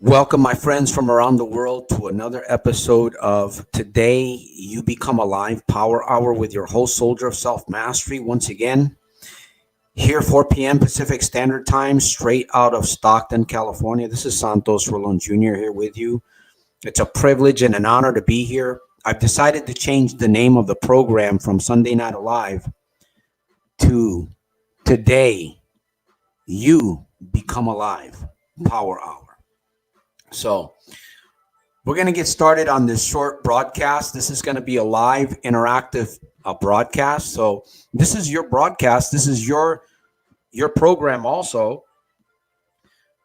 Welcome, my friends from around the world, to another episode of Today You Become Alive Power Hour with your host, Soldier of Self Mastery. Once again, here 4 p.m. Pacific Standard Time, straight out of Stockton, California. This is Santos Rolon Jr. here with you. It's a privilege and an honor to be here. I've decided to change the name of the program from Sunday Night Alive to Today You Become Alive Power Hour. So we're going to get started on this short broadcast. This is going to be a live interactive broadcast. So this is your broadcast. This is your program also.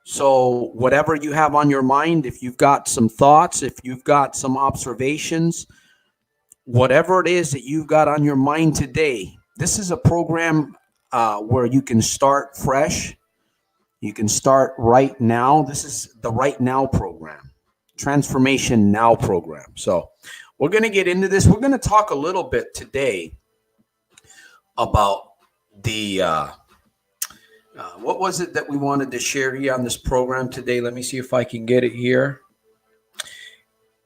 So whatever you have on your mind, if you've got some thoughts, if you've got some observations, whatever it is that you've got on your mind today, this is a program where you can start fresh. You can start right now. This is the Right Now program, Transformation Now program. So we're going to get into this. We're going to talk a little bit today about the, what was it that we wanted to share here on this program today? Let me see if I can get it here.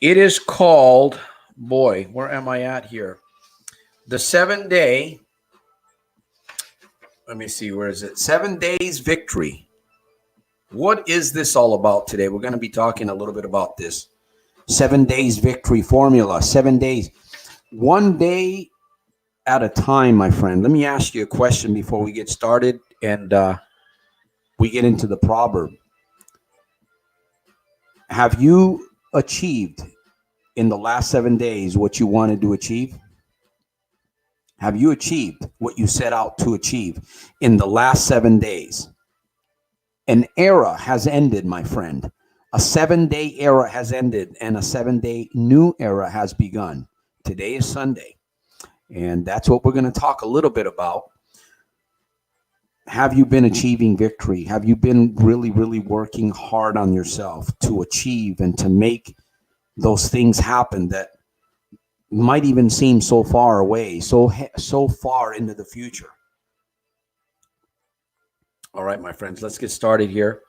It is called, boy, where am I at here? The 7-day, let me see, where is it? 7 days victory. What is this all about today? We're going to be talking a little bit about this 7 days victory formula. 7 days, 1 day at a time, my friend. Let me ask you a question before we get started and we get into the proverb. Have you achieved in the last 7 days what you wanted to achieve? Have you achieved what you set out to achieve in the last 7 days? An era has ended, my friend. A 7-day era has ended and a 7-day new era has begun. Today is Sunday. And that's what we're going to talk a little bit about. Have you been achieving victory? Have you been really, really working hard on yourself to achieve and to make those things happen that might even seem so far away, so far into the future? All right, my friends, let's get started here.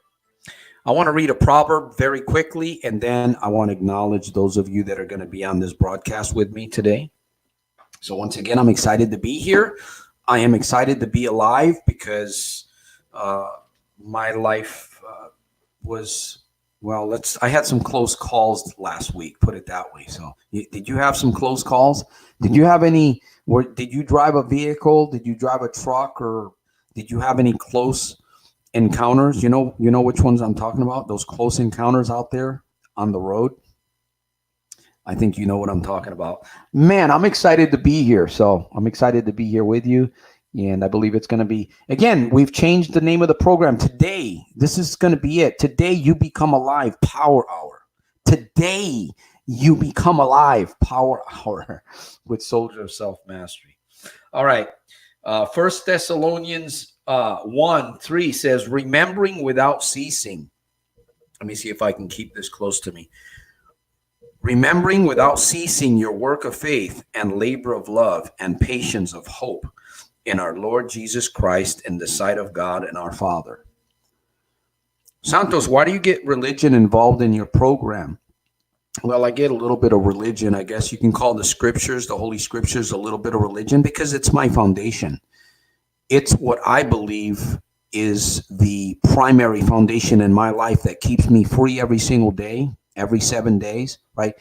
I want to read a proverb very quickly, and then I want to acknowledge those of you that are going to be on this broadcast with me today. So once again, I'm excited to be here. I am excited to be alive because my life was, well, I had some close calls last week, put it that way. So did you have some close calls? Did you have any, did you drive a vehicle? Did you drive a truck, or did you have any close encounters? You know which ones I'm talking about? Those close encounters out there on the road. I think you know what I'm talking about. Man, I'm excited to be here. So I'm excited to be here with you. And I believe it's going to be, again, we've changed the name of the program. Today, this is going to be it. Today, you become alive Power Hour. Today, you become alive Power Hour with Soldier of Self Mastery. All right. 1 Thessalonians 1:3 says, remembering without ceasing. Let me see if I can keep this close to me. Remembering without ceasing your work of faith and labor of love and patience of hope in our Lord Jesus Christ in the sight of God and our Father. Santos, why do you get religion involved in your program? Well, I get a little bit of religion. I guess you can call the scriptures, the Holy Scriptures, a little bit of religion because it's my foundation. It's what I believe is the primary foundation in my life that keeps me free every single day, every 7 days, right?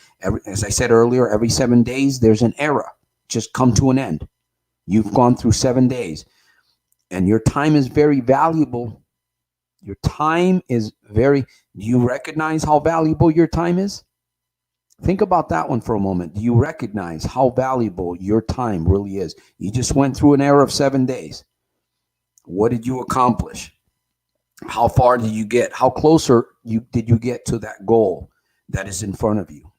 As I said earlier, every 7 days, there's an era just come to an end. You've gone through 7 days and your time is very valuable. Your time is do you recognize how valuable your time is? Think about that one for a moment. Do you recognize how valuable your time really is? You just went through an era of 7 days. What did you accomplish? How far did you get? How closer did you get to that goal that is in front of you?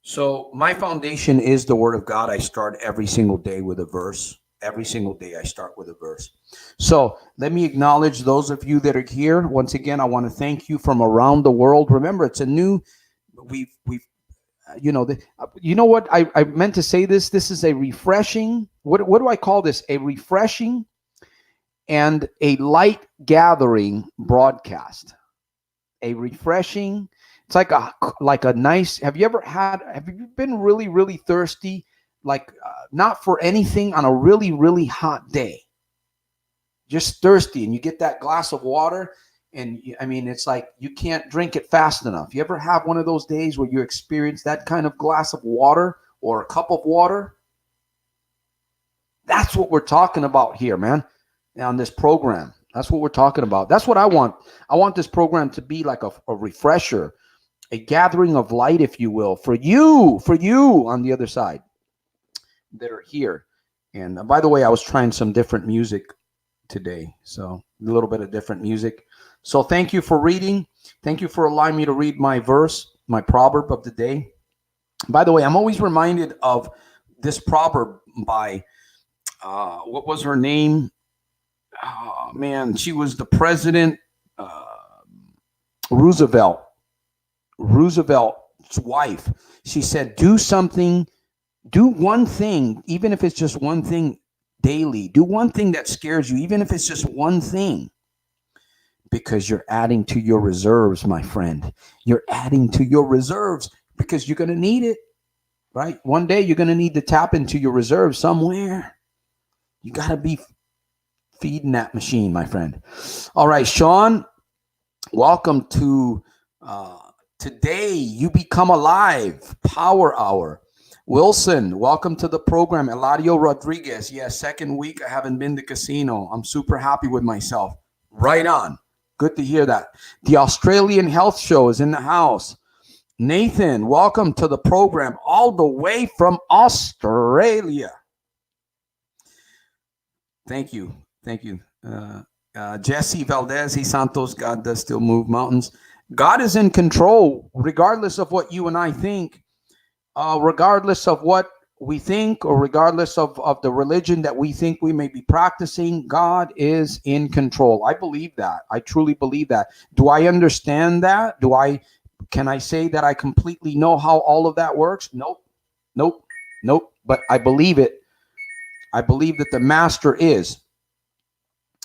So my foundation is the Word of God. I start every single day with a verse. Every single day I start with a verse. So let me acknowledge those of you that are here. Once again, I want to thank you from around the world. Remember, it's a new, you know what? I meant to say this. This is a refreshing, what do I call this? A refreshing and a light gathering broadcast. a refreshing, it's like a nice, have you been really, really thirsty? Like not for anything on a really, really hot day, just thirsty. And you get that glass of water and I mean, it's like you can't drink it fast enough. You ever have one of those days where you experience that kind of glass of water or a cup of water? That's what we're talking about here, man, on this program. That's what we're talking about. That's what I want. I want this program to be like a refresher, a gathering of light, if you will, for you on the other side that are here. And by the way, I was trying some different music today. So a little bit of different music. So thank you for reading. Thank you for allowing me to read my verse, my proverb of the day. By the way, I'm always reminded of this proverb by, what was her name? Oh, man, she was the president, Roosevelt's wife. She said, do one thing, even if it's just one thing daily. Do one thing that scares you, even if it's just one thing, because you're adding to your reserves, my friend. You're adding to your reserves because you're going to need it, right? One day you're going to need to tap into your reserves somewhere. You got to be feeding that machine, my friend. All right, Sean, welcome to Today You Become Alive Power Hour. Wilson, welcome to the program. Eladio Rodriguez, yes, second week I haven't been to casino. I'm super happy with myself. Right on. Good to hear that. The Australian Health Show is in the house. Nathan, welcome to the program all the way from Australia. Thank you. Thank you. Jesse Valdez, Santos, God does still move mountains. God is in control, regardless of what you and I think, regardless of what we think, or regardless of the religion that we think we may be practicing. God is in control. I believe that. I truly believe that. Do I understand that? Can I say that I completely know how all of that works? Nope. But I believe it. I believe that the master is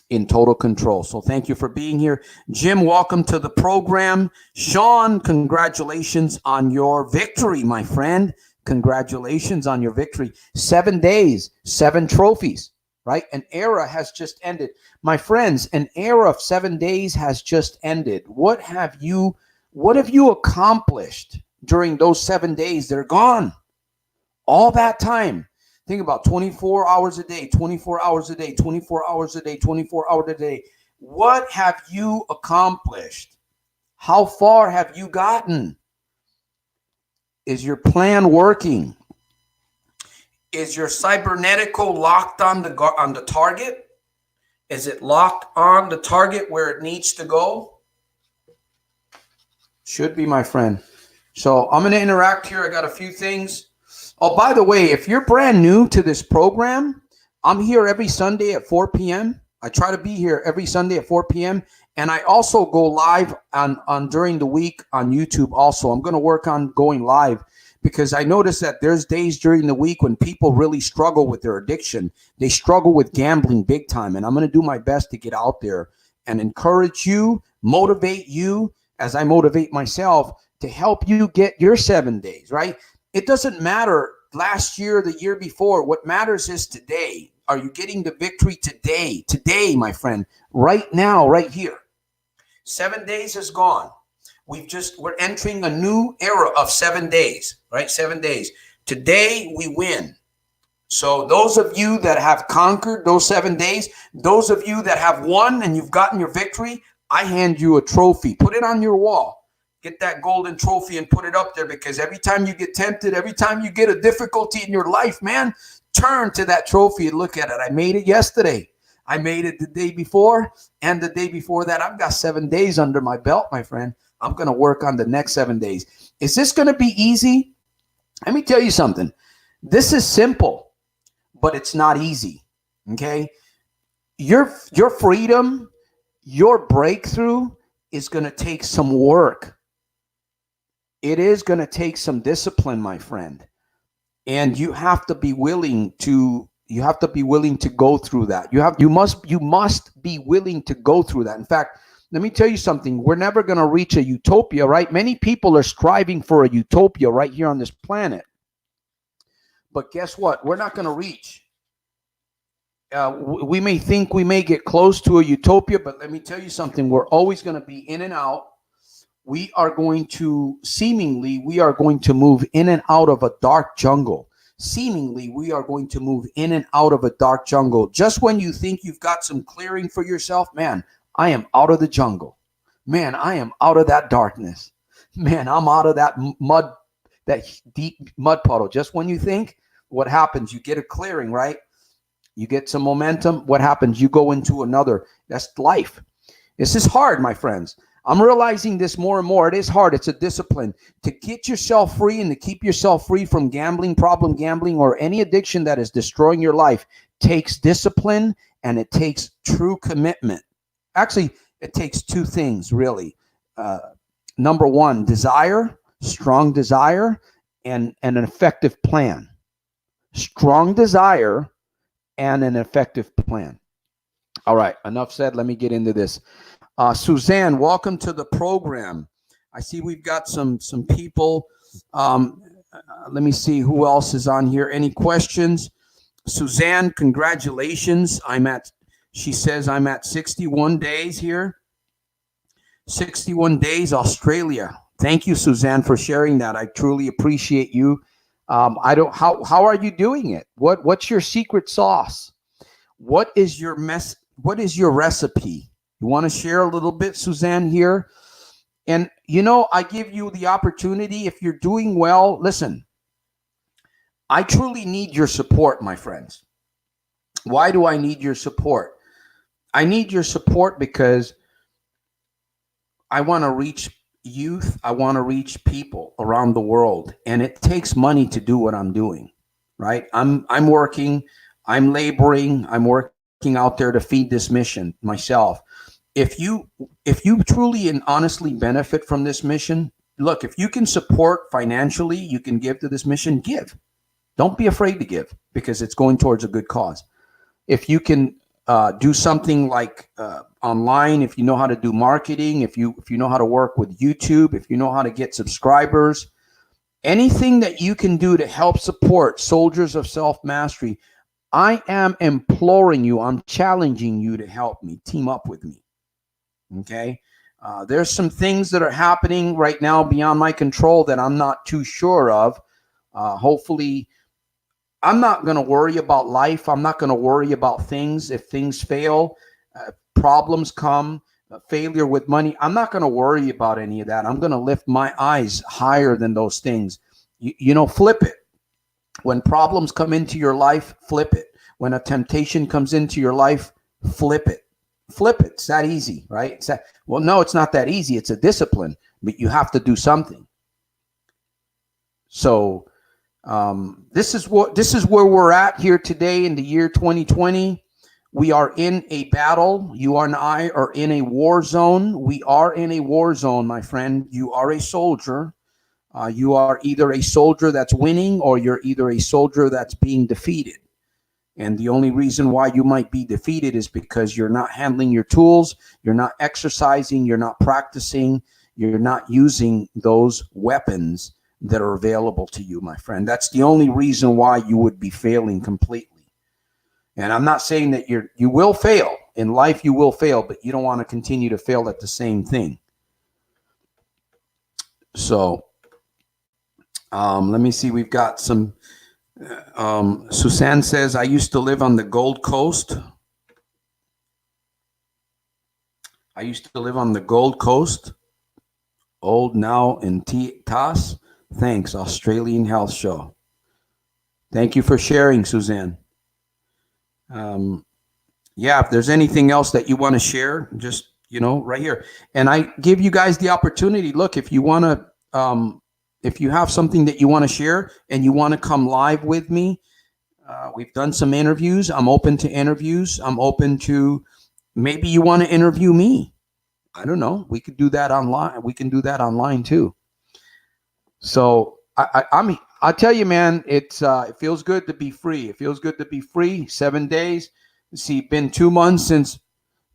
in total control. So thank you for being here. Jim, welcome to the program. Sean, congratulations on your victory, my friend. Congratulations on your victory. 7 days, 7 trophies, right? An era has just ended. My friends, an era of 7 days has just ended. What have you accomplished during those 7 days? They're gone. All that time. Think about 24 hours a day, 24 hours a day, 24 hours a day, 24 hours a day. What have you accomplished? How far have you gotten? Is your plan working? Is your cybernetical locked on the target? Is it locked on the target where it needs to go? Should be, my friend. So I'm going to interact here. I got a few things. Oh, by the way, if you're brand new to this program, I'm here every Sunday at 4 p.m. I try to be here every Sunday at 4 p.m. And I also go live on during the week on YouTube also. I'm going to work on going live because I notice that there's days during the week when people really struggle with their addiction. They struggle with gambling big time. And I'm going to do my best to get out there and encourage you, motivate you as I motivate myself to help you get your 7 days, right? It doesn't matter last year, the year before. What matters is today. Are you getting the victory today? Today, my friend, right now, right here. 7 days is gone. We're entering a new era of 7 days, right? 7 days. Today we win. So those of you that have conquered those 7 days, those of you that have won and you've gotten your victory, I hand you a trophy. Put it on your wall. Get that golden trophy and put it up there, because every time you get tempted, every time you get a difficulty in your life, man, turn to that trophy and look at it. I made it yesterday. I made it the day before, and the day before that. I've got 7 days under my belt, my friend. I'm going to work on the next 7 days. Is this going to be easy? Let me tell you something. This is simple, but it's not easy. Okay? Your freedom, your breakthrough is going to take some work. It is going to take some discipline, my friend. And you have to be willing to go through that. You must be willing to go through that. In fact, let me tell you something. We're never going to reach a utopia, right? Many people are striving for a utopia right here on this planet. But guess what? We're not going to reach. We may think we may get close to a utopia, but let me tell you something. We're always going to be in and out. We are going to move in and out of a dark jungle. Seemingly, we are going to move in and out of a dark jungle. Just when you think you've got some clearing for yourself, man, I am out of the jungle. Man, I am out of that darkness. Man, I'm out of that mud, that deep mud puddle. Just when you think, what happens? You get a clearing, right? You get some momentum. What happens? You go into another. That's life. This is hard, my friends. I'm realizing this more and more. It is hard. It's a discipline. To get yourself free and to keep yourself free from gambling, problem gambling, or any addiction that is destroying your life takes discipline and it takes true commitment. Actually, it takes two things, really. Number one, desire, strong desire, and an effective plan. Strong desire and an effective plan. All right, enough said. Let me get into this. Suzanne, welcome to the program. I see we've got some people. Let me see who else is on here. Any questions? Suzanne, congratulations. She says I'm at 61 days here. 61 days, Australia. Thank you, Suzanne, for sharing that. I truly appreciate you. How are you doing it? What's your secret sauce? What is your recipe? You want to share a little bit, Suzanne, here? And, I give you the opportunity. If you're doing well, listen, I truly need your support, my friends. Why do I need your support? I need your support because I want to reach youth. I want to reach people around the world. And it takes money to do what I'm doing, right? I'm working, I'm laboring, I'm working out there to feed this mission myself. If you truly and honestly benefit from this mission, look, if you can support financially, you can give to this mission, give. Don't be afraid to give because it's going towards a good cause. If you can do something like online, if you know how to do marketing, if you know how to work with YouTube, if you know how to get subscribers, anything that you can do to help support Soldiers of Self-Mastery, I am imploring you, I'm challenging you to help me, team up with me. Okay? There's some things that are happening right now beyond my control that I'm not too sure of. Hopefully, I'm not going to worry about life. I'm not going to worry about things. If things fail, problems come, failure with money, I'm not going to worry about any of that. I'm going to lift my eyes higher than those things. Flip it. When problems come into your life, flip it. When a temptation comes into your life, flip it. Flip it. It's that easy, right? Well, no, it's not that easy. It's a discipline, but you have to do something. So this is where we're at here today in the year 2020. We are in a battle. You and I are in a war zone. We are in a war zone, my friend. You are a soldier. You are either a soldier that's winning or you're either a soldier that's being defeated. And the only reason why you might be defeated is because you're not handling your tools, you're not exercising, you're not practicing, you're not using those weapons that are available to you, my friend. That's the only reason why you would be failing completely. And I'm not saying that you will fail. In life, you will fail, but you don't want to continue to fail at the same thing. So let me see. We've got some. Suzanne says, I used to live on the Gold Coast. Old now in TAS. Thanks, Australian Health Show. Thank you for sharing, Suzanne. If there's anything else that you want to share, just, right here. And I give you guys the opportunity. Look, if you want to, if you have something that you want to share and you want to come live with me, we've done some interviews. I'm open to interviews. I'm open to, maybe you want to interview me. I don't know. We could do that online. We can do that online too. So I tell you, man, it feels good to be free. It feels good to be free. 7 days. See, been 2 months since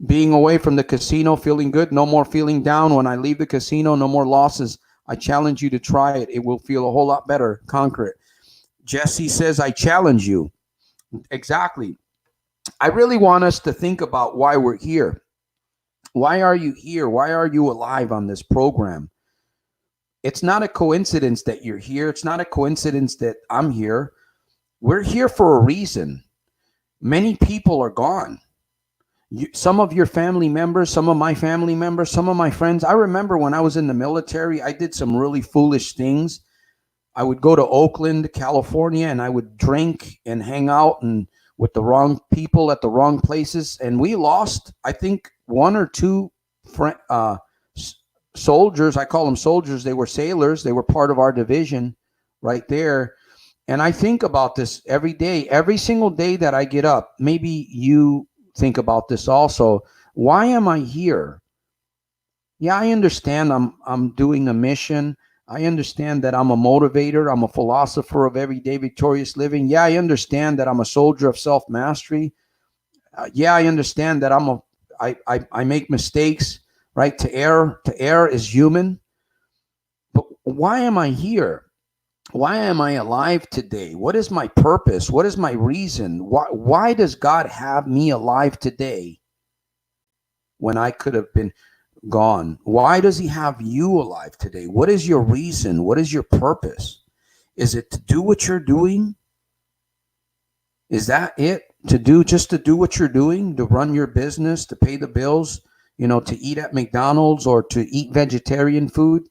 Being away from the casino, feeling good, no more feeling down. When I leave the casino, no more losses. I challenge you to try it. It will feel a whole lot better. Conquer it. Jesse says, I challenge you. Exactly. I really want us to think about why we're here. Why are you here? Why are you alive on this program? It's not a coincidence that you're here. It's not a coincidence that I'm here. We're here for a reason. Many people are gone. Some of your family members, some of my family members, some of my friends. I remember when I was in the military, I did some really foolish things. I would go to Oakland, California, and I would drink and hang out and with the wrong people at the wrong places. And we lost, I think, one or two soldiers. I call them soldiers. They were sailors. They were part of our division right there. And I think about this every day, every single day that I get up. Maybe you think about this also. Why am I here? Yeah, I understand I'm doing a mission. I understand that I'm a motivator. I'm a philosopher of everyday victorious living. Yeah, I understand that I'm a soldier of self-mastery. Yeah, I understand that I make mistakes, right? To err is human. But why am I here? Why am I alive today? What is my purpose? What is my reason? Why does God have me alive today when I could have been gone? Why does he have you alive today? What is your reason? What is your purpose? Is it to do what you're doing? Is that it? To do what you're doing, to run your business, to pay the bills, to eat at McDonald's or to eat vegetarian food?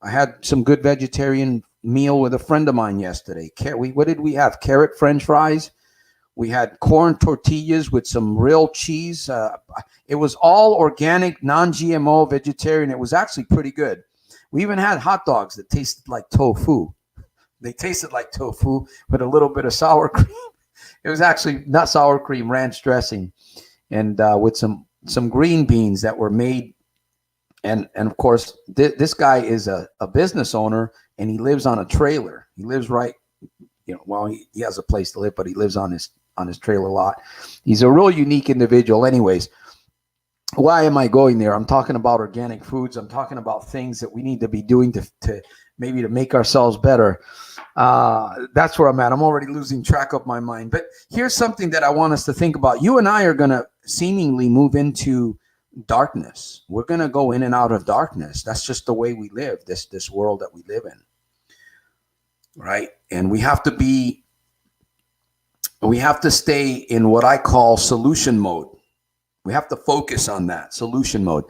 I had some good vegetarian meal with a friend of mine yesterday. What did we have? Carrot French fries. We had corn tortillas with some real cheese. It was all organic, non-GMO, vegetarian. It was actually pretty good. We even had hot dogs that tasted like tofu. They tasted like tofu with a little bit of sour cream. It was actually not sour cream, ranch dressing, and with some green beans that were made. And of course, this guy is a business owner, and he lives on a trailer. He lives right, he has a place to live, but he lives on his trailer lot. He's a real unique individual. Anyways, why am I going there? I'm talking about organic foods. I'm talking about things that we need to be doing to maybe to make ourselves better. That's where I'm at. I'm already losing track of my mind. But here's something that I want us to think about. You and I are going to seemingly move into darkness. We're going to go in and out of darkness. That's just the way we live, this world that we live in. Right? And we have to stay in what I call solution mode. We have to focus on that solution mode.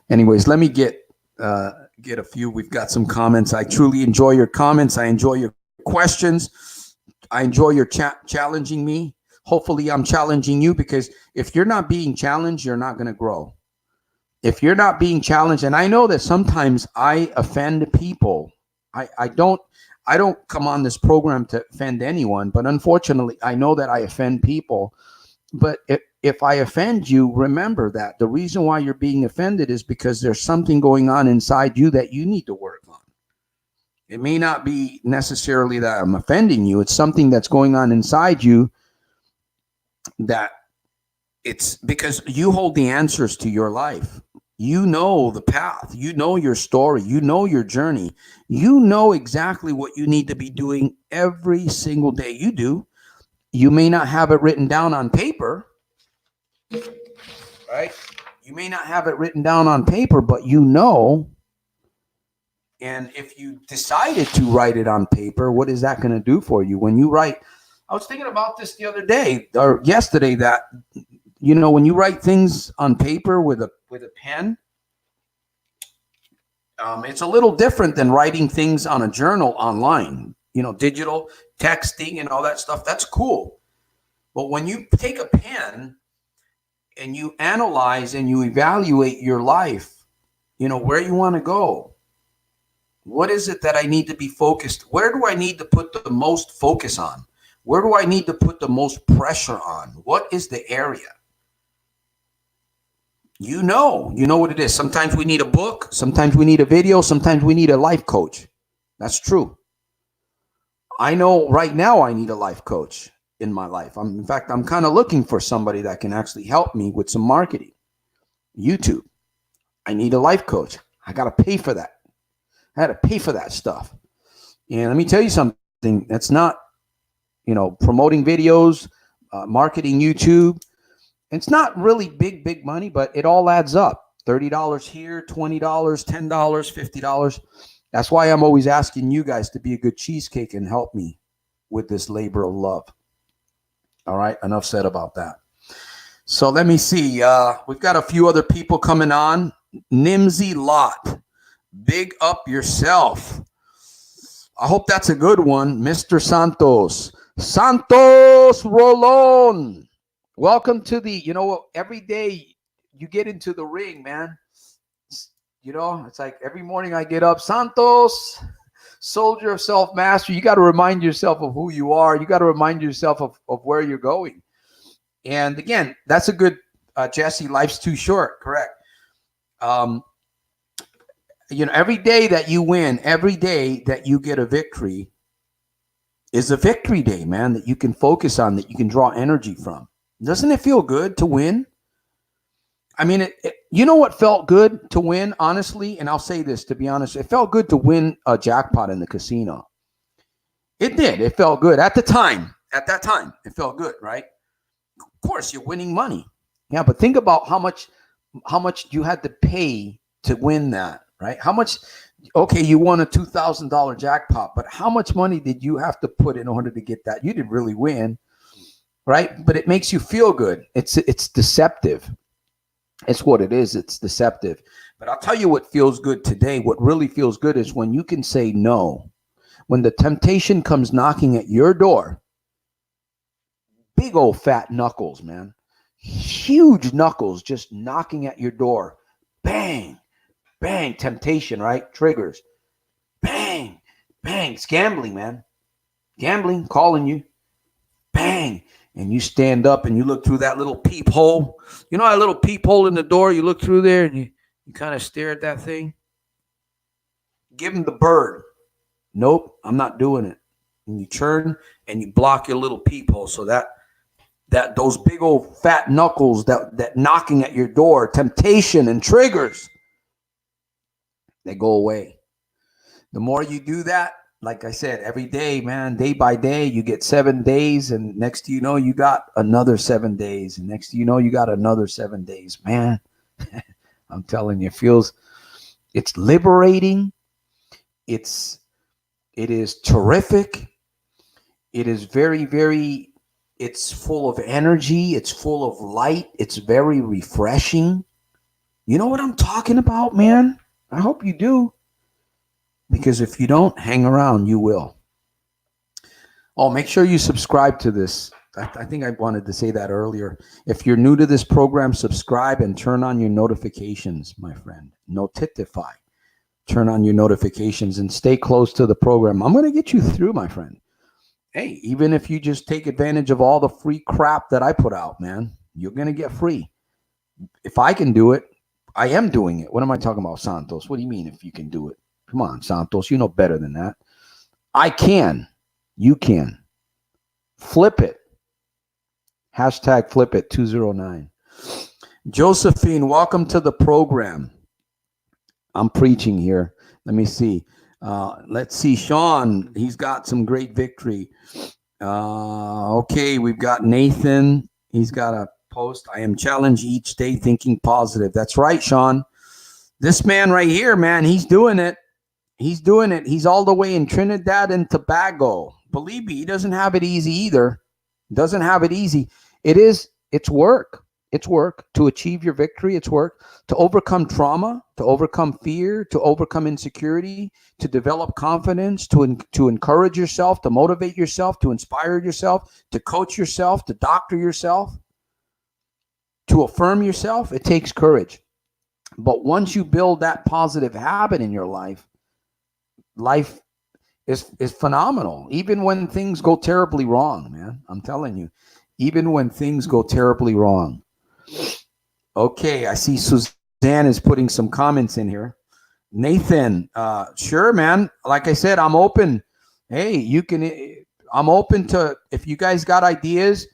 Anyways, let me get a few. We've got some comments. I truly enjoy your comments. I enjoy your questions. I enjoy your challenging me. Hopefully I'm challenging you, because if you're not being challenged, you're not going to grow. If you're not being challenged, and I know that sometimes I offend people. I don't come on this program to offend anyone, but unfortunately, I know that I offend people. But if I offend you, remember that the reason why you're being offended is because there's something going on inside you that you need to work on. It may not be necessarily that I'm offending you. It's something that's going on inside you that it's because you hold the answers to your life. You know the path. You know your story. You know your journey. You know exactly what you need to be doing every single day. You do. You may not have it written down on paper, right? You may not have it written down on paper, but you know. And if you decided to write it on paper, what is that going to do for you? When you write, I was thinking about this the other day or yesterday, that, when you write things on paper with a pen, it's a little different than writing things on a journal online, digital texting and all that stuff. That's cool. But when you take a pen and you analyze and you evaluate your life, where you want to go. What is it that I need to be focused? Where do I need to put the most focus on? Where do I need to put the most pressure on? What is the area? You know what it is. Sometimes we need a book. Sometimes we need a video. Sometimes we need a life coach. That's true. I know right now I need a life coach in my life. In fact, I'm kind of looking for somebody that can actually help me with some marketing. YouTube. I need a life coach. I got to pay for that. I had to pay for that stuff. And let me tell you something. That's not, promoting videos, marketing YouTube. It's not really big money, but it all adds up. $30 here, $20, $10, $50. That's why I'm always asking you guys to be a good cheesecake and help me with this labor of love. All right, enough said about that. So let me see. We've got a few other people coming on. Nimsy Lot, big up yourself. I hope that's a good one. Mr. Santos Rolon. Welcome to every day you get into the ring, man. It's like every morning I get up, Santos, soldier of self-mastery. You got to remind yourself of who you are. You got to remind yourself of where you're going. And again, that's a good, Jesse, life's too short. Correct. Every day that you win, every day that you get a victory is a victory day, man, that you can focus on, that you can draw energy from. Doesn't it feel good to win? I mean, you know what felt good to win, honestly? And I'll say this, to be honest, it felt good to win a jackpot in the casino. It did. It felt good at the time. At that time, it felt good, right? Of course, you're winning money. Yeah, but think about how much you had to pay to win that, right? How much, okay, you won a $2,000 jackpot, but how much money did you have to put in order to get that? You didn't really win, right? But it makes you feel good. It's deceptive. It's what it is. It's deceptive. But I'll tell you what feels good today. What really feels good is when you can say no. When the temptation comes knocking at your door, big old fat knuckles, man. Huge knuckles just knocking at your door. Bang, bang, temptation, right? Triggers. Bang, bang. It's gambling, man. Gambling, calling you. Bang. And you stand up and you look through that little peephole. You know that little peephole in the door? You look through there and you kind of stare at that thing. Give him the bird. Nope, I'm not doing it. And you turn and you block your little peephole so that those big old fat knuckles that knocking at your door, temptation and triggers, they go away. The more you do that, like I said, every day, man, day by day, you get 7 days, and next you know, you got another 7 days, and next you know, you got another 7 days, man. I'm telling you, it's liberating. It is terrific. It is very, very, it's full of energy. It's full of light. It's very refreshing. You know what I'm talking about, man? I hope you do. Because if you don't, hang around, you will. Oh, make sure you subscribe to this. I think I wanted to say that earlier. If you're new to this program, subscribe and turn on your notifications, my friend. Notify. Turn on your notifications and stay close to the program. I'm going to get you through, my friend. Hey, even if you just take advantage of all the free crap that I put out, man, you're going to get free. If I can do it, I am doing it. What am I talking about, Santos? What do you mean if you can do it? Come on, Santos, you know better than that. I can. You can. Flip it. Hashtag flip it 209. Josephine, welcome to the program. I'm preaching here. Let me see. Let's see. Sean, he's got some great victory. Okay, we've got Nathan. He's got a post. I am challenged each day thinking positive. That's right, Sean. This man right here, man, he's doing it. He's doing it. He's all the way in Trinidad and Tobago. Believe me, he doesn't have it easy either. Doesn't have it easy. It's work. It's work to achieve your victory. It's work to overcome trauma, to overcome fear, to overcome insecurity, to develop confidence, to encourage yourself, to motivate yourself, to inspire yourself, to coach yourself, to doctor yourself, to affirm yourself. It takes courage. But once you build that positive habit in your life is phenomenal. Even when things go terribly wrong, man. I'm telling you, even when things go terribly wrong. Okay, I see Suzanne is putting some comments in here. Nathan, sure, man. Like I said, I'm open. Hey, I'm open to, if you guys got ideas.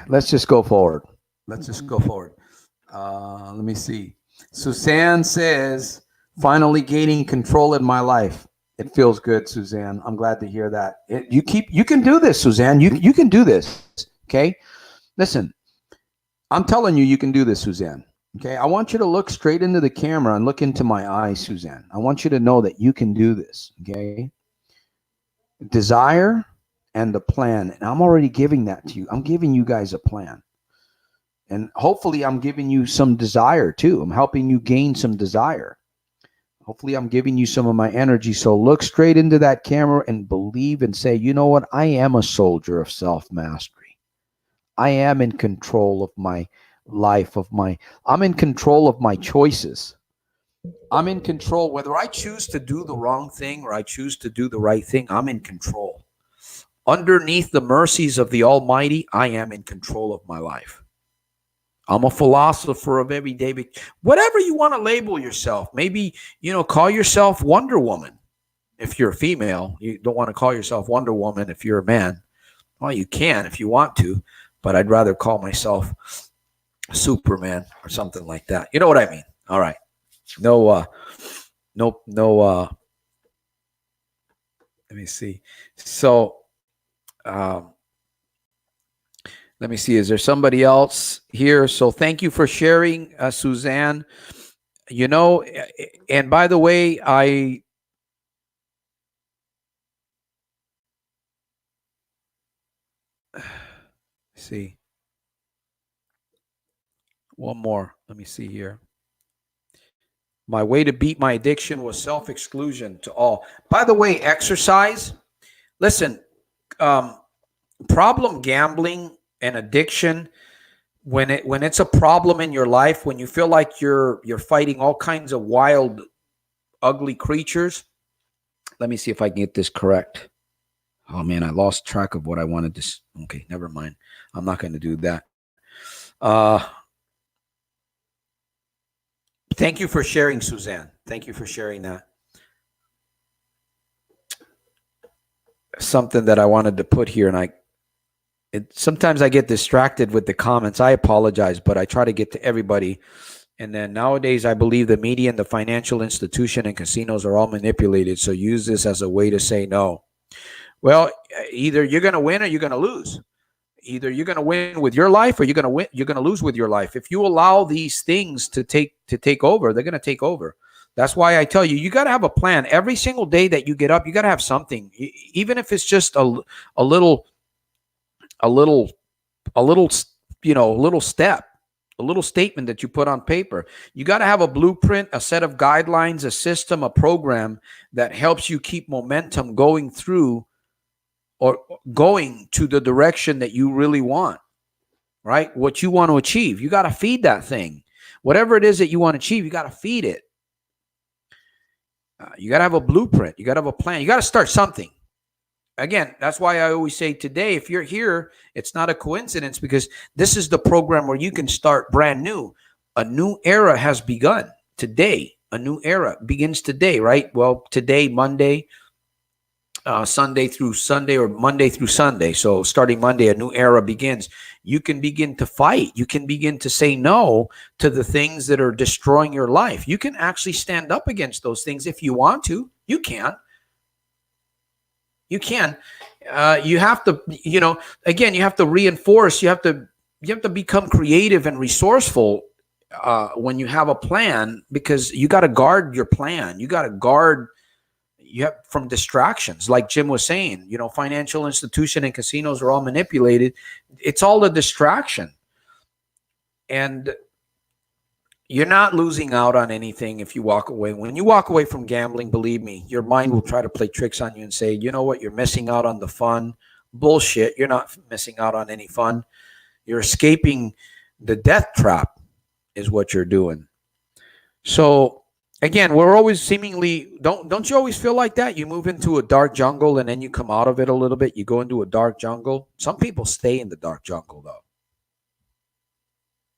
Let's just go forward. Let's just go forward. Let me see. Suzanne says, finally gaining control in my life. It feels good, Suzanne. I'm glad to hear that. You can do this, Suzanne. You can do this. Okay. Listen, I'm telling you, you can do this, Suzanne. Okay. I want you to look straight into the camera and look into my eyes, Suzanne. I want you to know that you can do this. Okay. Desire and the plan. And I'm already giving that to you. I'm giving you guys a plan. And hopefully I'm giving you some desire too. I'm helping you gain some desire. Hopefully I'm giving you some of my energy. So look straight into that camera and believe and say, you know what? I am a soldier of self-mastery. I am in control of my life, I'm in control of my choices. I'm in control. Whether I choose to do the wrong thing or I choose to do the right thing, I'm in control. Underneath the mercies of the Almighty, I am in control of my life. I'm a philosopher of everyday, whatever you want to label yourself. Maybe, call yourself Wonder Woman. If you're a female, you don't want to call yourself Wonder Woman. If you're a man, well, you can if you want to, but I'd rather call myself Superman or something like that. You know what I mean? All right. No, let me see. So, let me see. Is there somebody else here? So thank you for sharing, Suzanne. And by the way, see. One more. Let me see here. My way to beat my addiction was self-exclusion to all. By the way, exercise. Listen, problem gambling and addiction, when it's a problem in your life, when you feel like you're fighting all kinds of wild, ugly creatures. Let me see if I can get this correct. Oh man, I lost track of what I wanted to. Okay, never mind. I'm not going to do that. Thank you for sharing, Suzanne. Thank you for sharing that. Something that I wanted to put here, and sometimes I get distracted with the comments. I apologize, but I try to get to everybody. And then nowadays, I believe the media and the financial institution and casinos are all manipulated. So use this as a way to say no. Well, either you're going to win or you're going to lose. Either you're going to win with your life or you're going to lose with your life. If you allow these things to take over, they're going to take over. That's why I tell you, you got to have a plan. Every single day that you get up, you got to have something, even if it's just a little step, a little statement that you put on paper. You got to have a blueprint, a set of guidelines, a system, a program that helps you keep momentum going through or going to the direction that you really want, right? What you want to achieve. You got to feed that thing. Whatever it is that you want to achieve, you got to feed it. You got to have a blueprint. You got to have a plan. You got to start something. Again, that's why I always say today, if you're here, it's not a coincidence because this is the program where you can start brand new. A new era has begun today. A new era begins today, right? Well, today, Monday, Sunday through Sunday or Monday through Sunday. So starting Monday, a new era begins. You can begin to fight. You can begin to say no to the things that are destroying your life. You can actually stand up against those things if you want to. You can. You can. You have to, again, you have to reinforce. You have to become creative and resourceful when you have a plan, because you got to guard your plan. You got to guard from distractions. Like Jim was saying, financial institution and casinos are all manipulated. It's all a distraction. And you're not losing out on anything if you walk away. When you walk away from gambling, believe me, your mind will try to play tricks on you and say, you know what, you're missing out on the fun. Bullshit. You're not missing out on any fun. You're escaping the death trap is what you're doing. So again, we're always seemingly, don't you always feel like that? You move into a dark jungle and then you come out of it a little bit. You go into a dark jungle. Some people stay in the dark jungle though.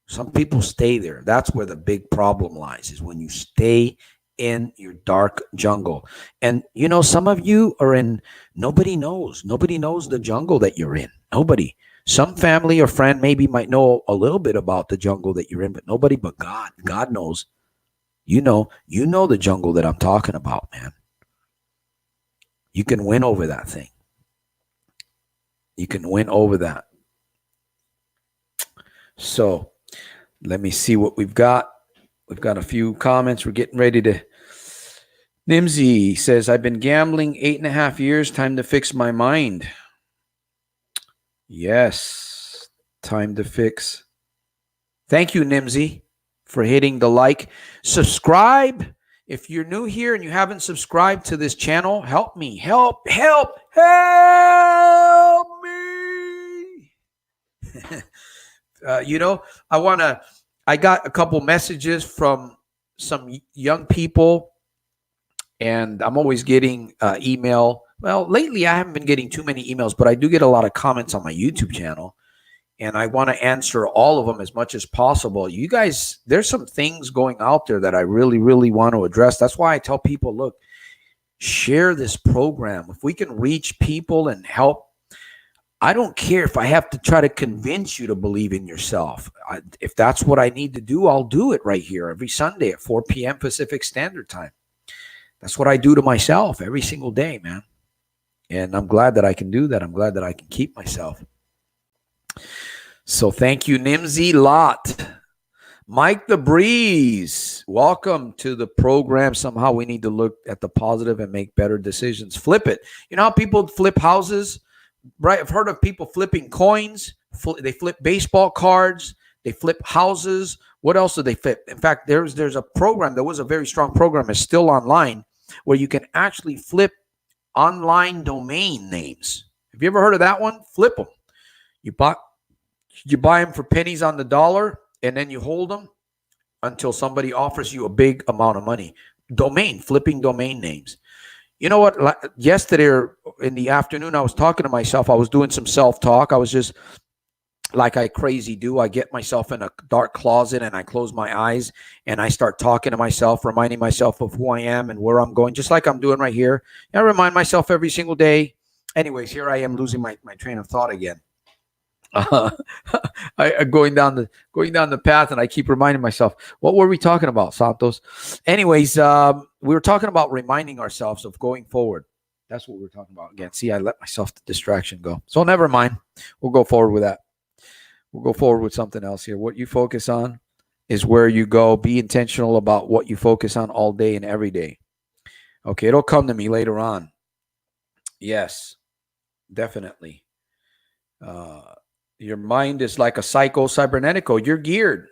Some people stay there. That's where the big problem lies, is when you stay in your dark jungle. And, some of you are in, nobody knows the jungle that you're in. Nobody. Some family or friend maybe might know a little bit about the jungle that you're in, but nobody but God. God knows. You know the jungle that I'm talking about, man. You can win over that thing. You can win over that. So let me see what we've got. We've got a few comments. We're getting ready to. Nimsy says, I've been gambling 8.5 years. Time to fix my mind. Yes. Time to fix. Thank you, Nimsy, for hitting the like. Subscribe. If you're new here and you haven't subscribed to this channel, help me. Help me. I got a couple messages from some young people, and I'm always getting email. Well, lately I haven't been getting too many emails, but I do get a lot of comments on my YouTube channel, and I want to answer all of them as much as possible. You guys, there's some things going out there that I really, really want to address. That's why I tell people, look, share this program. If we can reach people and help, I don't care if I have to try to convince you to believe in yourself. If that's what I need to do, I'll do it right here every Sunday at 4 p.m. Pacific Standard Time. That's what I do to myself every single day, man. And I'm glad that I can do that. I'm glad that I can keep myself. So thank you, Nimsy Lot. Mike the Breeze, welcome to the program. Somehow we need to look at the positive and make better decisions. Flip it. You know how people flip houses? Right, I've heard of people flipping coins. They flip baseball cards. They flip houses. What else do they flip? In fact, there's a program. There was a very strong program. It's still online where you can actually flip online domain names. Have you ever heard of that one? Flip them. You buy them for pennies on the dollar, and then you hold them until somebody offers you a big amount of money. Flipping domain names. You know what? Yesterday in the afternoon, I was talking to myself. I was doing some self-talk. I was just like I crazy do. I get myself in a dark closet and I close my eyes and I start talking to myself, reminding myself of who I am and where I'm going, just like I'm doing right here. And I remind myself every single day. Anyways, here I am losing my train of thought again. Going down the path, and I keep reminding myself, what were we talking about, Santos? Anyways, we were talking about reminding ourselves of going forward. That's what we're talking about again. See, I let myself the distraction go. So never mind. We'll go forward with that. We'll go forward with something else here. What you focus on is where you go. Be intentional about what you focus on all day and every day. Okay, it'll come to me later on. Yes, definitely. Your mind is like a psycho cybernetico. You're geared.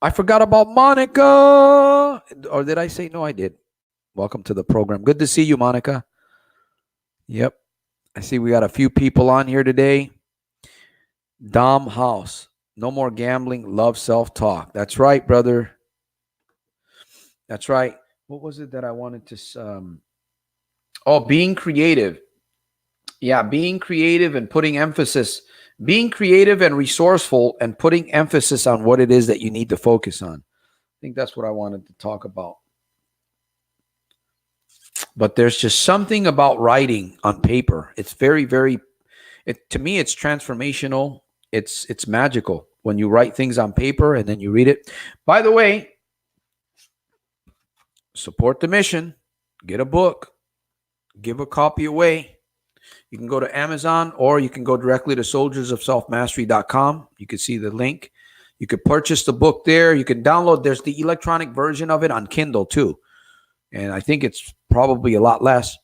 I forgot about Monica. Or did I say no? I did. Welcome to the program. Good to see you, Monica. Yep. I see we got a few people on here today. Dom House. No more gambling. Love self-talk. That's right, brother. That's right. What was it that I wanted to... being creative. Yeah, being creative and putting emphasis... Being creative and resourceful and putting emphasis on what it is that you need to focus on. I think that's what I wanted to talk about. But there's just something about writing on paper. It's very, very, to me, it's transformational. It's magical when you write things on paper and then you read it. By the way, support the mission. Get a book. Give a copy away. You can go to Amazon or you can go directly to soldiersofselfmastery.com. You can see the link. You could purchase the book there. You can download. There's the electronic version of it on Kindle too. And I think it's probably a lot less.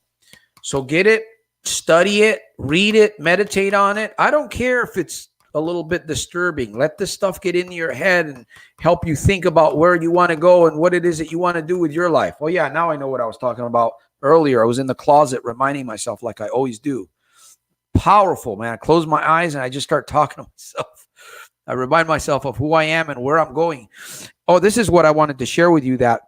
So get it, study it, read it, meditate on it. I don't care if it's a little bit disturbing. Let this stuff get into your head and help you think about where you want to go and what it is that you want to do with your life. Oh, yeah, now I know what I was talking about earlier. I was in the closet reminding myself like I always do. Powerful, man. I close my eyes and I just start talking to myself. I remind myself of who I am and where I'm going. Oh, this is what I wanted to share with you, that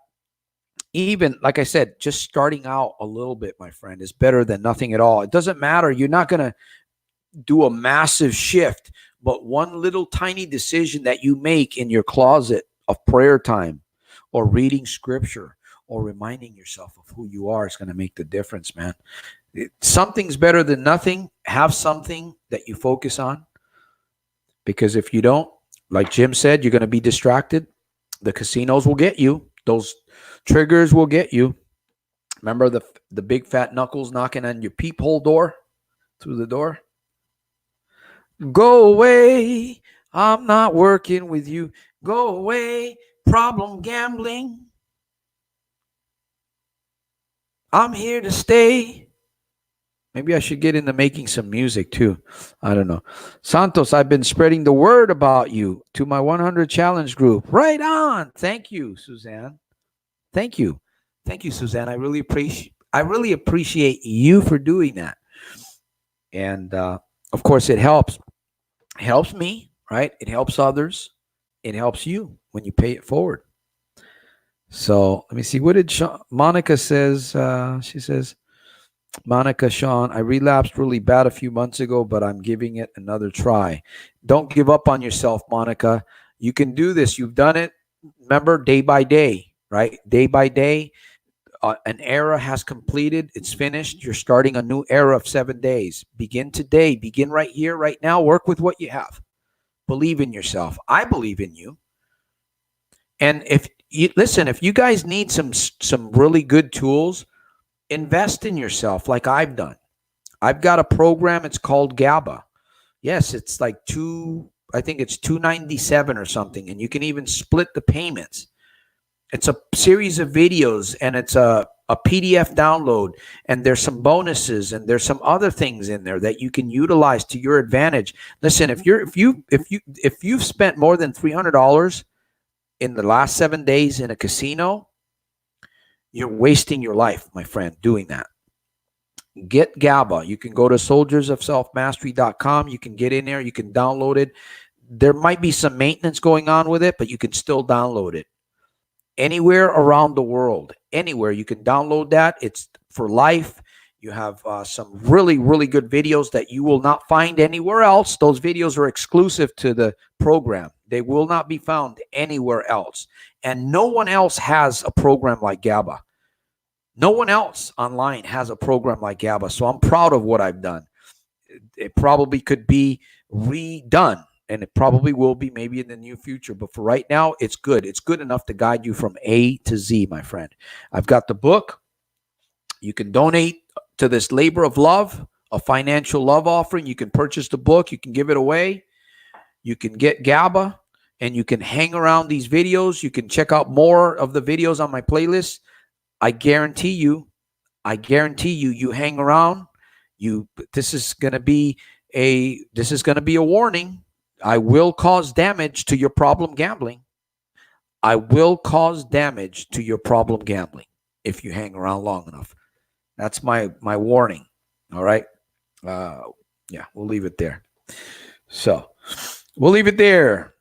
even, like I said, just starting out a little bit, my friend, is better than nothing at all. It doesn't matter. You're not going to do a massive shift, but one little tiny decision that you make in your closet of prayer time or reading scripture or reminding yourself of who you are is going to make the difference, man. Something's better than nothing. Have something that you focus on, because if you don't, like Jim said, you're going to be distracted. The casinos will get you. Those triggers will get you. Remember the big fat knuckles knocking on your peephole door, through the door? Go away. I'm not working with you. Go away. Problem gambling. I'm here to stay. Maybe I should get into making some music too. I don't know. Santos, I've been spreading the word about you to my 100 challenge group. Right on. Thank you, Suzanne. Thank you. Thank you, Suzanne. I really appreciate you for doing that. And of course it helps. It helps me, right? It helps others. It helps you when you pay it forward. So let me see. What did Monica says? She says, Monica, Sean, I relapsed really bad a few months ago, but I'm giving it another try. Don't give up on yourself, Monica. You can do this. You've done it. Remember, day by day, right? Day by day, an era has completed. It's finished. You're starting a new era of 7 days. Begin today. Begin right here, right now. Work with what you have. Believe in yourself. I believe in you. And if you guys need some really good tools, invest in yourself like I've done. I've got a program. It's called GABA. Yes, it's like I think it's $297 or something. And you can even split the payments. It's a series of videos, and it's a PDF download, and there's some bonuses, and there's some other things in there that you can utilize to your advantage. Listen, if you've spent more than $300 in the last 7 days in a casino, you're wasting your life, my friend, doing that. Get GABA. You can go to soldiersofselfmastery.com. You can get in there. You can download it. There might be some maintenance going on with it, but you can still download it. Anywhere around the world, anywhere you can download that. It's for life. You have some really, really good videos that you will not find anywhere else. Those videos are exclusive to the program. They will not be found anywhere else. And no one else has a program like GABA. No one else online has a program like GABA. So I'm proud of what I've done. It probably could be redone. And it probably will be maybe in the near future. But for right now, it's good. It's good enough to guide you from A to Z, my friend. I've got the book. You can donate to this labor of love, a financial love offering. You can purchase the book. You can give it away. You can get GABA, and you can hang around these videos. You can check out more of the videos on my playlist. I guarantee you, you hang around. This is going to be a warning. I will cause damage to your problem gambling. I will cause damage to your problem gambling if you hang around long enough. That's my warning. All right. Yeah, we'll leave it there. So we'll leave it there.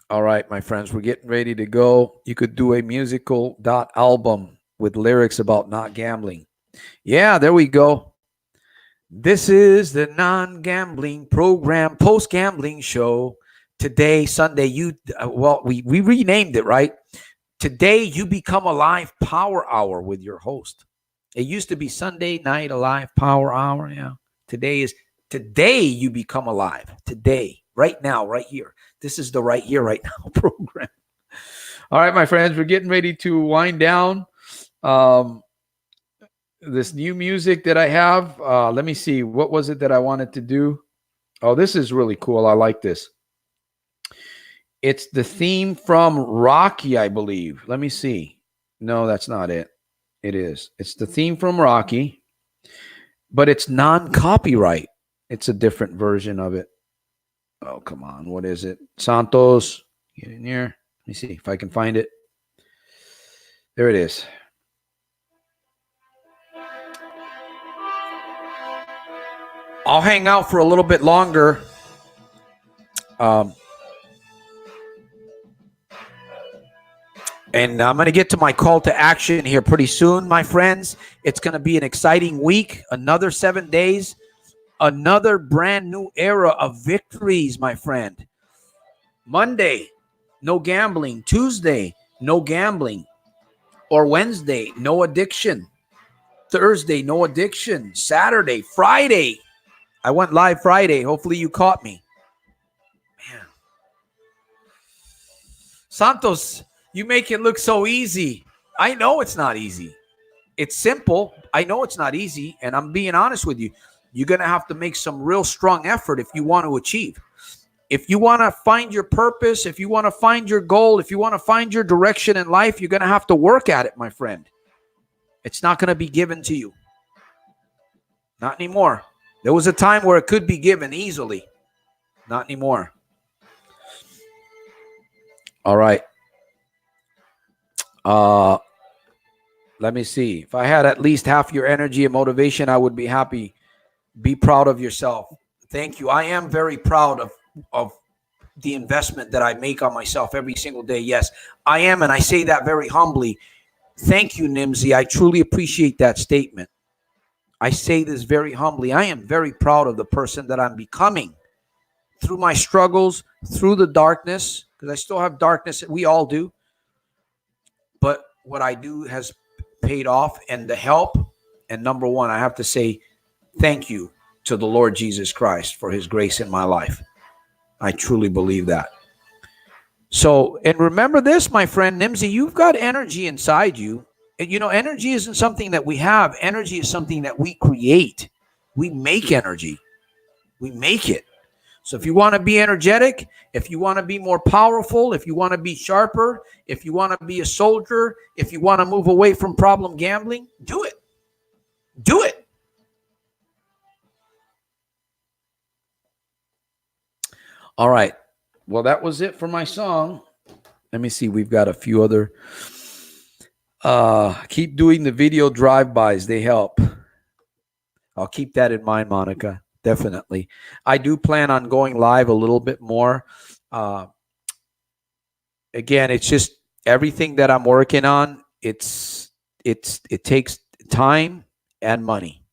All right, my friends, we're getting ready to go. You could do a musical album with lyrics about not gambling. Yeah, there we go. This is the non-gambling program, post-gambling show. Today, Sunday, we renamed it, right? Today, you become alive power hour with your host. It used to be Sunday night alive power hour. Yeah. Today you become alive. Today, right now, right here. This is the right here, right now program. All right, my friends, we're getting ready to wind down. This new music that I have, let me see. What was it that I wanted to do? Oh, this is really cool. I like this. It's the theme from Rocky, I believe. Let me see. No, that's not it. It is. It's the theme from Rocky, but it's non-copyright. It's a different version of it. Oh, come on. What is it? Santos, get in here. Let me see if I can find it. There it is. I'll hang out for a little bit longer. And I'm going to get to my call to action here pretty soon, my friends. It's going to be an exciting week, another 7 days, another brand new era of victories, my friend. Monday, no gambling. Tuesday, no gambling. Or Wednesday, no addiction. Thursday, no addiction. Saturday, Friday. I went live Friday. Hopefully you caught me. Man. Santos, you make it look so easy. I know it's not easy. It's simple. I know it's not easy. And I'm being honest with you. You're going to have to make some real strong effort if you want to achieve. If you want to find your purpose, if you want to find your goal, if you want to find your direction in life, you're going to have to work at it, my friend. It's not going to be given to you. Not anymore. There was a time where it could be given easily. Not anymore. All right. Let me see. If I had at least half your energy and motivation, I would be happy. Be proud of yourself. Thank you. I am very proud of the investment that I make on myself every single day. Yes, I am. And I say that very humbly. Thank you, Nimsy. I truly appreciate that statement. I say this very humbly. I am very proud of the person that I'm becoming through my struggles, through the darkness, because I still have darkness. We all do. But what I do has paid off, and the help. And number one, I have to say thank you to the Lord Jesus Christ for his grace in my life. I truly believe that. So, and remember this, my friend Nimsy, you've got energy inside you. And you know, energy isn't something that we have. Energy is something that we create. We make energy. We make it. So if you want to be energetic, if you want to be more powerful, if you want to be sharper, if you want to be a soldier, if you want to move away from problem gambling, do it. Do it. All right. Well, that was it for my song. Let me see. We've got a few other. Keep doing the video drive-bys. They help. I'll keep that in mind, Monica. Definitely. I do plan on going live a little bit more. Again, it's just everything that I'm working on. It takes time and money.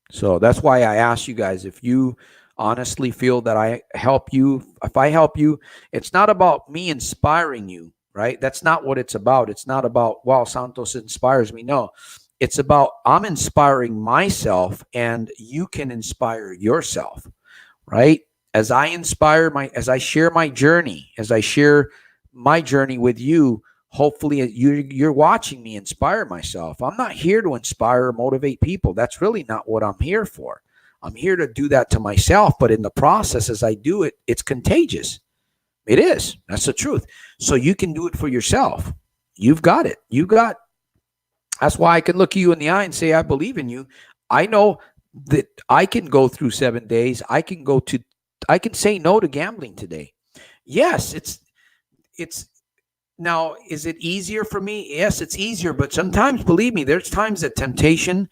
So that's why I asked you guys, if you honestly feel that I help you, if I help you, it's not about me inspiring you, right? That's not what it's about. It's not about, wow, Santos inspires me. No, it's about I'm inspiring myself, and you can inspire yourself, right? As I share my journey with you, hopefully you're watching me inspire myself. I'm not here to inspire or motivate people. That's really not what I'm here for. I'm here to do that to myself, but in the process, as I do it, it's contagious. It is. That's the truth. So you can do it for yourself. You've got it. That's why I can look you in the eye and say, I believe in you. I know that I can go through 7 days. I can say no to gambling today. Yes, it's now, is it easier for me? Yes, it's easier, but sometimes, believe me, there's times that temptation,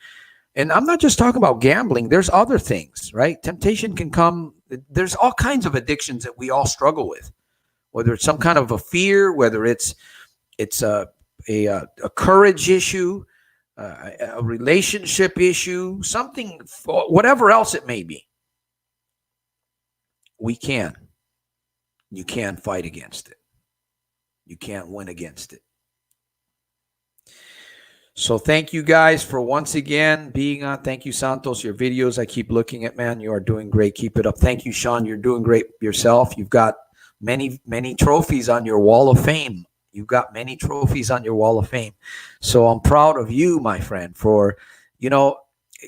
and I'm not just talking about gambling, there's other things, right? Temptation can come. There's all kinds of addictions that we all struggle with, whether it's some kind of a fear, whether it's a courage issue, a relationship issue, something, whatever else it may be. You can fight against it. You can't win against it. So thank you guys for once again being on. Thank you, Santos. Your videos I keep looking at, man. You are doing great. Keep it up. Thank you, Sean. You're doing great yourself. You've got many, many trophies on your wall of fame. You've got many trophies on your wall of fame. So I'm proud of you, my friend, for,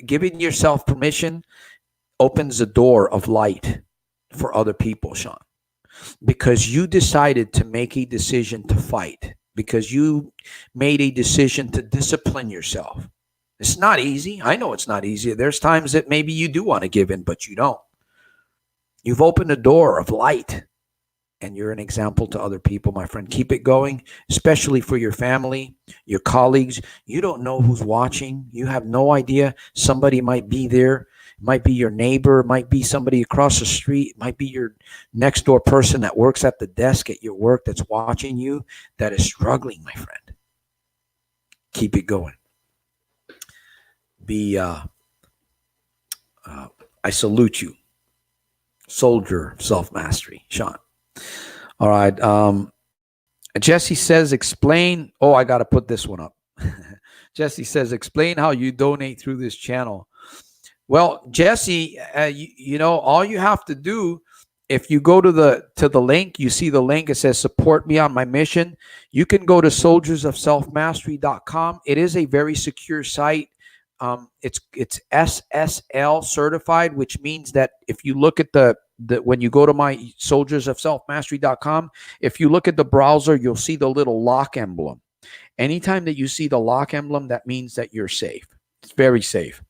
giving yourself permission opens the door of light for other people, Sean. Because you decided to make a decision to fight, because you made a decision to discipline yourself. It's not easy. I know it's not easy. There's times that maybe you do want to give in, but you don't. You've opened a door of light, and you're an example to other people, my friend. Keep it going, especially for your family, your colleagues. You don't know who's watching. You have no idea. Somebody might be there. It might be your neighbor. It might be somebody across the street. It might be your next door person that works at the desk at your work that's watching you, that is struggling, my friend. Keep it going. I salute you. Soldier of self-mastery, Sean. All right. Jesse says, explain. Oh, I got to put this one up. Jesse says, explain how you donate through this channel. Well, Jesse, all you have to do, if you go to the link, you see the link, it says support me on my mission. You can go to soldiersofselfmastery.com. It is a very secure site. It's SSL certified, which means that if you look at the when you go to my soldiersofselfmastery.com, if you look at the browser, you'll see the little lock emblem. Anytime that you see the lock emblem, that means that you're safe. It's very safe.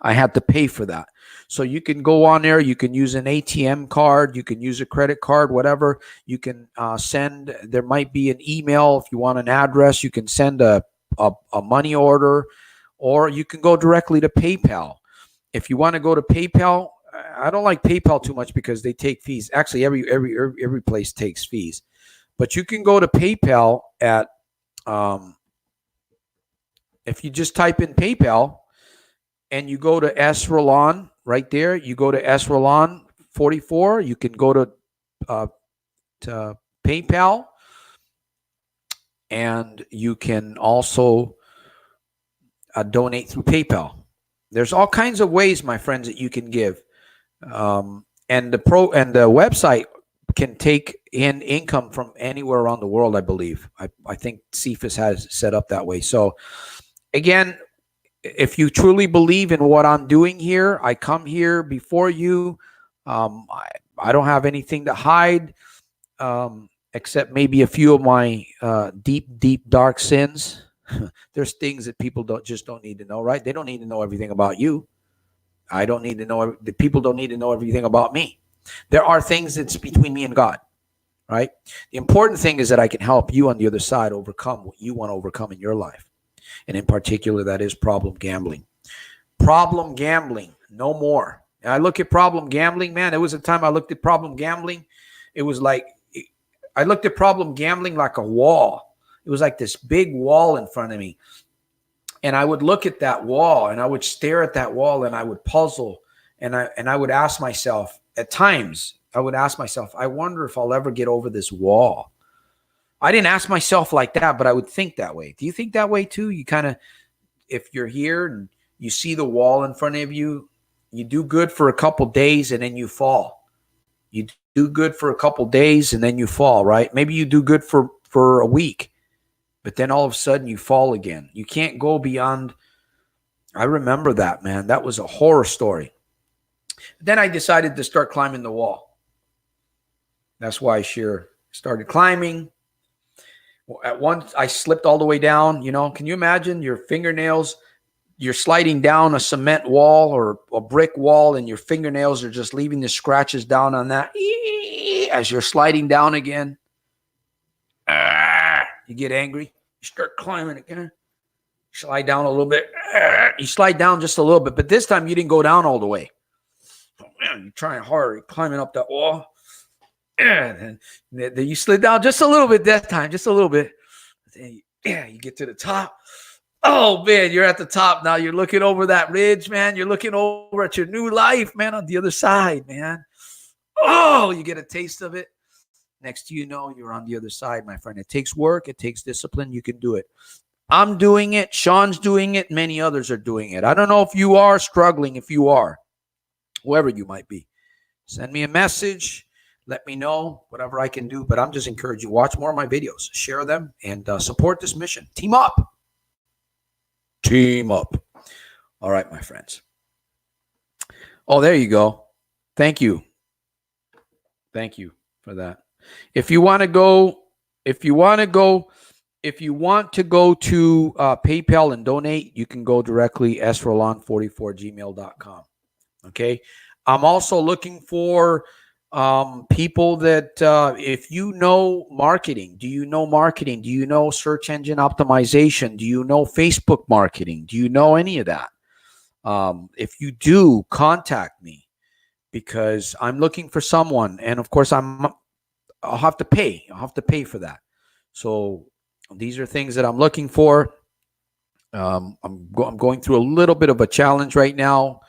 I had to pay for that. So you can go on there. You can use an ATM card. You can use a credit card, whatever. You can send. There might be an email if you want an address. You can send a money order, or you can go directly to PayPal. If you want to go to PayPal, I don't like PayPal too much because they take fees. Actually, every place takes fees. But you can go to PayPal at if you just type in PayPal. And you go to S. Rolon right there. You go to S. Rolon 44. You can go to PayPal. And you can also donate through PayPal. There's all kinds of ways, my friends, that you can give. And the website can take in income from anywhere around the world, I believe. I think Cephas has it set up that way. So, again, if you truly believe in what I'm doing here, I come here before you. I don't have anything to hide except maybe a few of my deep, dark sins. There's things that people don't need to know, right? They don't need to know everything about you. I don't need to know. The people don't need to know everything about me. There are things that's between me and God, right? The important thing is that I can help you on the other side overcome what you want to overcome in your life. And in particular, that is problem gambling. Problem gambling, no more. And I look at problem gambling, man. There was a time I looked at problem gambling. It was like, I looked at problem gambling like a wall. It was like this big wall in front of me. And I would look at that wall and I would stare at that wall and I would puzzle. And I would ask myself, at times, I wonder if I'll ever get over this wall. I didn't ask myself like that, but I would think that way. Do you think that way too? You kind of, if you're here and you see the wall in front of you, you do good for a couple days and then you fall. You do good for a couple days and then you fall, right? Maybe you do good for a week, but then all of a sudden you fall again. You can't go beyond. I remember that, man. That was a horror story. Then I decided to start climbing the wall. That's why I started climbing. At once, I slipped all the way down. Can you imagine your fingernails? You're sliding down a cement wall or a brick wall, and your fingernails are just leaving the scratches down on that. As you're sliding down again, you get angry. You start climbing again. Slide down a little bit. You slide down just a little bit, but this time you didn't go down all the way. Oh, man, you're trying hard. You're climbing up that wall. And then you slid down just a little bit that time, just a little bit. Then you get to the top. Oh, man, you're at the top now. You're looking over that ridge, man. You're looking over at your new life, man, on the other side, man. Oh, you get a taste of it. Next you know, you're on the other side, my friend. It takes work. It takes discipline. You can do it. I'm doing it. Sean's doing it. Many others are doing it. I don't know if you are struggling. If you are, whoever you might be, send me a message. Let me know whatever I can do. But I'm just encouraging you. Watch more of my videos. Share them and support this mission. Team up. Team up. All right, my friends. Oh, there you go. Thank you. Thank you for that. If you want to go to PayPal and donate, you can go directly srolon44gmail.com. Okay. I'm also looking for people that if you know marketing, do you know marketing? Do you know search engine optimization? Do you know Facebook marketing? Do you know any of that? If you do, contact me because I'm looking for someone. And of course, I'll have to pay. I'll have to pay for that. So these are things that I'm looking for. I'm going through a little bit of a challenge right now.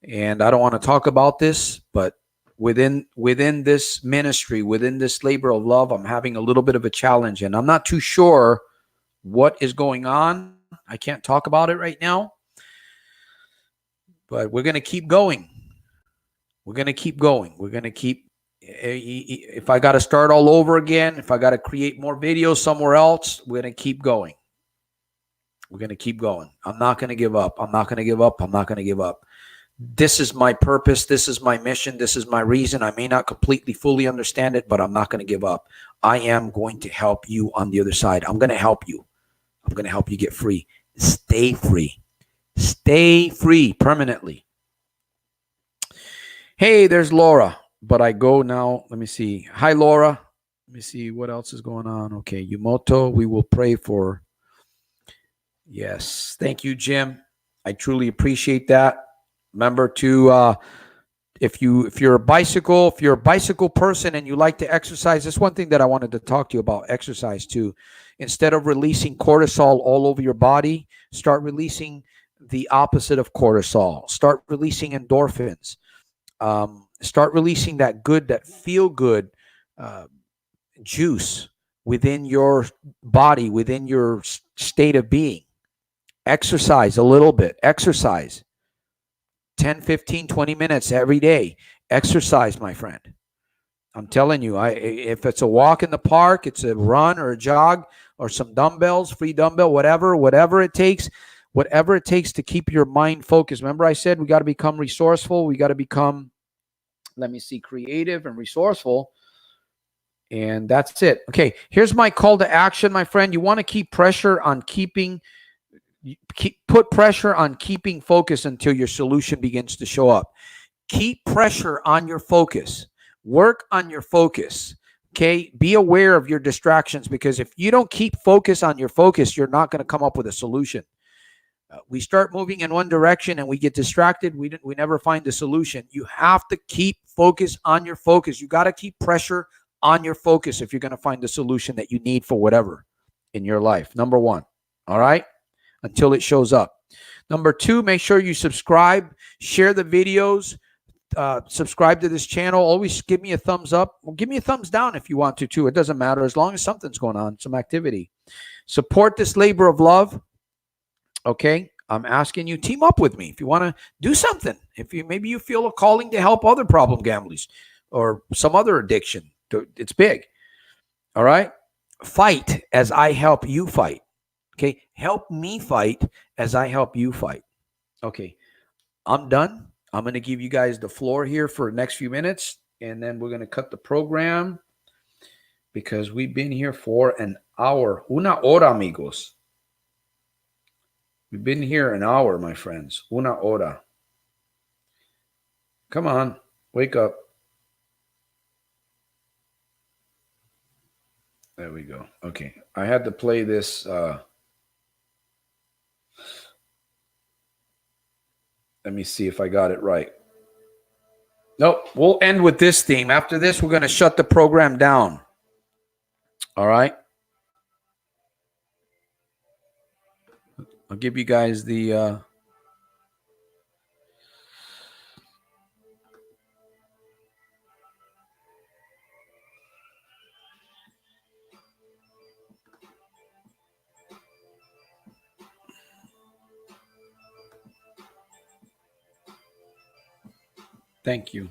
And I don't want to talk about this, but within this ministry, within this labor of love, I'm having a little bit of a challenge, and I'm not too sure what is going on. I can't talk about it right now, but we're going to keep going. We're going to keep going. We're going to keep, if I got to start all over again, if I got to create more videos somewhere else, we're going to keep going. We're going to keep going. I'm not going to give up. I'm not going to give up. I'm not going to give up. This is my purpose. This is my mission. This is my reason. I may not completely, fully understand it, but I'm not going to give up. I am going to help you on the other side. I'm going to help you. I'm going to help you get free. Stay free. Stay free permanently. Hey, there's Laura. But I go now. Let me see. Hi, Laura. Let me see what else is going on. Okay, Yumoto, we will pray for. Yes. Thank you, Jim. I truly appreciate that. Remember to if you're a bicycle person and you like to exercise, that's one thing that I wanted to talk to you about, exercise too. Instead of releasing cortisol all over your body, start releasing the opposite of cortisol. Start releasing endorphins. Start releasing that feel good juice within your body, within your state of being. Exercise a little bit. Exercise 10, 15, 20 minutes every day. Exercise, my friend. I'm telling you, if it's a walk in the park, it's a run or a jog or some dumbbells, free dumbbell, whatever it takes to keep your mind focused. Remember I said we got to become resourceful. We got to become, creative and resourceful. And that's it. Okay, here's my call to action, my friend. You want to keep pressure on put pressure on keeping focus until your solution begins to show up. Keep pressure on your focus. Work on your focus. Okay, be aware of your distractions, because if you don't keep focus on your focus, you're not going to come up with a solution. We start moving in one direction and we get distracted. We never find the solution. You have to keep focus on your focus. You got to keep pressure on your focus if you're going to find the solution that you need for whatever in your life. Number one. All right. Until it shows up. Number two, make sure you subscribe, share the videos, subscribe to this channel. Always give me a thumbs up. Well, give me a thumbs down if you want to too. It doesn't matter as long as something's going on, some activity. Support this labor of love. Okay, I'm asking you, team up with me if you want to do something. If maybe you feel a calling to help other problem gamblers or some other addiction, it's big. All right, fight as I help you fight. Okay, help me fight as I help you fight. Okay, I'm done. I'm going to give you guys the floor here for the next few minutes, and then we're going to cut the program because we've been here for an hour. Una hora, amigos. We've been here an hour, my friends. Una hora. Come on, wake up. There we go. Okay, I had to play this. Let me see if I got it right. Nope, we'll end with this theme. After this, we're going to shut the program down. All right? I'll give you guys the... Thank you.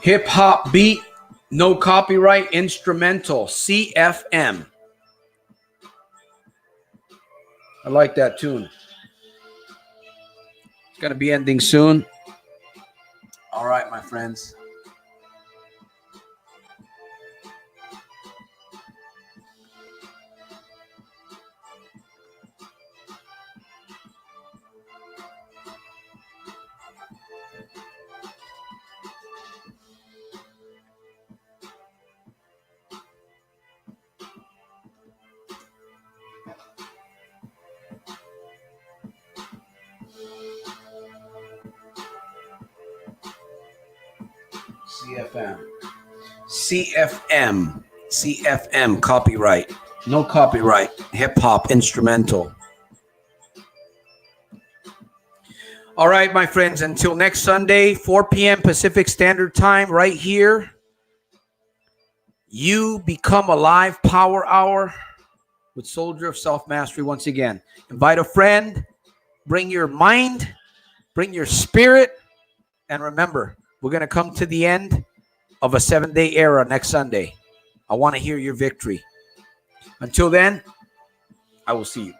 Hip hop beat, no copyright, instrumental, CFM. I like that tune. It's going to be ending soon. All right, my friends. CFM, copyright. No copyright. Hip hop instrumental. All right, my friends, until next Sunday, 4 p.m. Pacific Standard Time, right here. You Become Alive Power Hour with Soldier of Self-Mastery once again. Invite a friend, bring your mind, bring your spirit, and remember, we're going to come to the end of a 7-day era next Sunday. I want to hear your victory. Until then, I will see you.